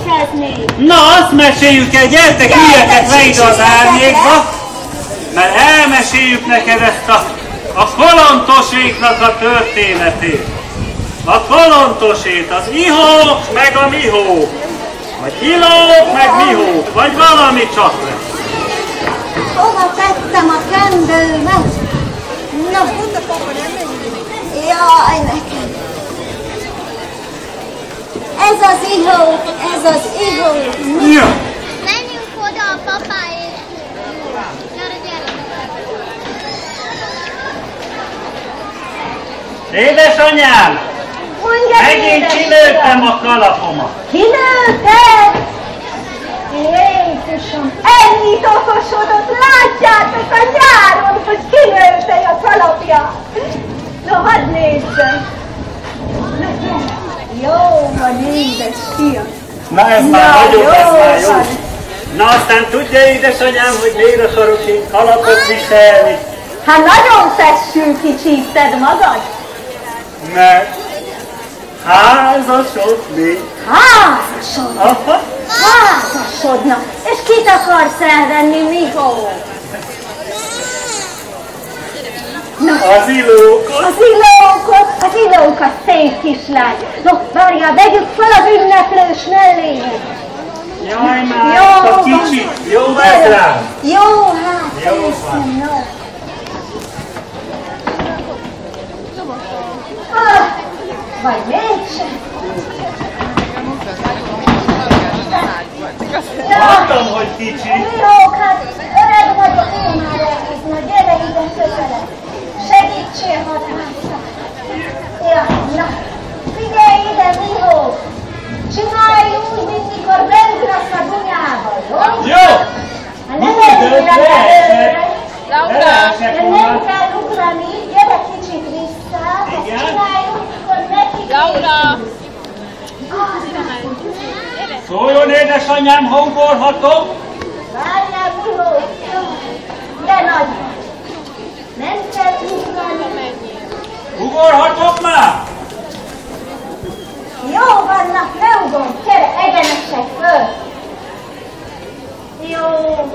emlékezni. Na, azt meséljük el, gyertek, üljetek le ide az árnyékba, mert elmeséljük neked ezt a kolontoséknak a történetét. A kolontosét, az ihók meg a mihók, vagy ilók meg mihók, vagy valami csak lesz. Hova tettem a kendőmet? Na, jaj, nekem. Ez az ihók, ez az ihók. Ja. Menjünk oda a papáért. Gyere, gyere. Édesanyám! Mondja, Megint édes kilőttem uram. a kalapomat. Kilőtted? Jézusom, ennyit okosodott, látjátok a nyáron, hogy kinőtte a kalapja. No, hadd nézzem. Na, gyere. Jó van, édes fiam. Na ez már vagyok, ez már jó. van. Na aztán tudja édesanyám, hogy miért akarok én kalapot viselni? Hát nagyon fessül kicsípted magad. Mert házasodni. Házasodna. Aha. Házasodna. És kit akarsz elvenni, Mihó? Az ilókot. Az ilókat szép kislány. No, várjál, vegyük fel az ünneplős melléjét. Jaj már, a kicsi. Jó ez rám. Jó, hát, Jó észem, no. Vagy mégsem. Mondtam, hogy kicsi. Mihók, hát öreg vagyok, én már elhívna. Gyere ide közelebb. Segítsél, hadászak. Ja, na, figyelj ide, Mihó! Csinálj úgy, mint mikor beugrasz a Dunyába, jó? Jó! Hát nem ennyire előre. Leesek De nem volna. kell ugrani, gyere kicsit vissza. Igen? Csinálj úgy, mikor neki Laura! Szóljon édesanyám, ha ugorhatok. Várjál, Mihó! Jó. De nagy vagy. Nem kell ugrani. Ugorhatok már? Jó vannak, ne ugorj, gyere, egyenesek föl. Jó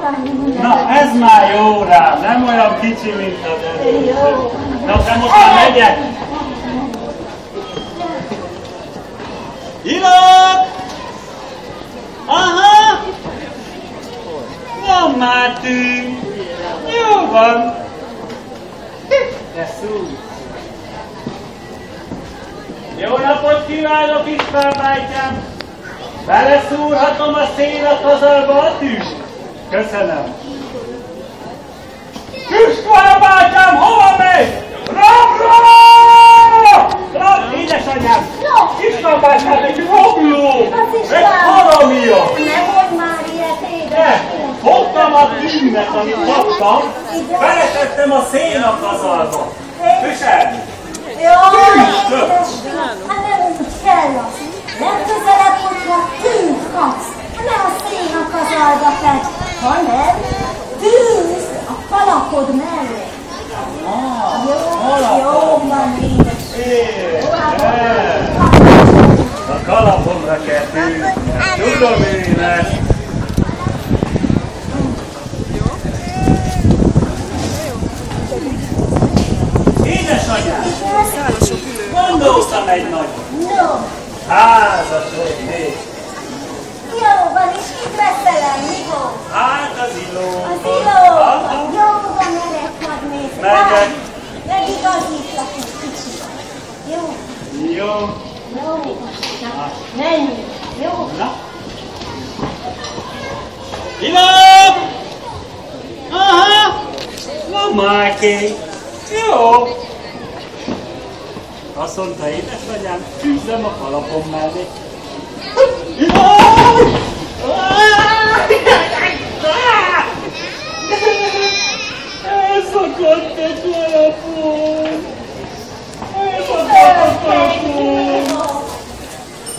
van. Na, ez már jó rám, nem olyan kicsi, mint az előző. Jó. Na, de most már megyek. Ilók! Aha! Van már tű. Jó van. De szúr. Jó napot kívánok, István bátyám! Beleszúrhatom a szénakazalba a tűzt? Köszönöm. István bátyám, hova megy? Rabra! Rab, édesanyám! István bátyám, egy rabló! Egy haramia! Ne mondj már ilyet, De, édes. fogtam a tűznek, amit kaptam, beletettem a szénakazalba. Viselni! Jó, édes. Hát nem úgy kell az. Legközelebb, hogyha tűz kapsz, ne a szénak az aldatát, hanem tűz a kalapod mellé. Jó van, édes. A kalapomra kell tűzni. Tudom én ezt. Édesanyám, gondoltam egy nagy No, házasodni. jó van, és kit veszel, Mihó? Hát az Az ilókot. iló. Jó van, erre hadd nézni. Megyek. Megigazítlak egy kicsit. Jó, Jó. jó. Na, menjünk. Jó. Na. Ilók! Aha! Van már kék. Jó. Azt mondta édesanyám, fűzzem a kalapom mellé. Ilók! Elszakadt a kalapom! Elszakadt a kalapom!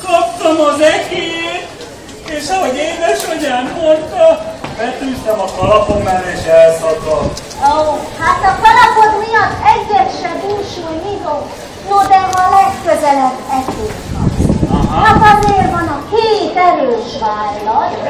Kaptam az ekét, és ahogy édesanyám mondta, betűztem a kalapom mellé, és elszakadt. Ó, hát a kalapod miatt egyet se búsulj, Mihó. No, de ha legközelebb ekét kapsz. Hát azért van a két erő erős vállal,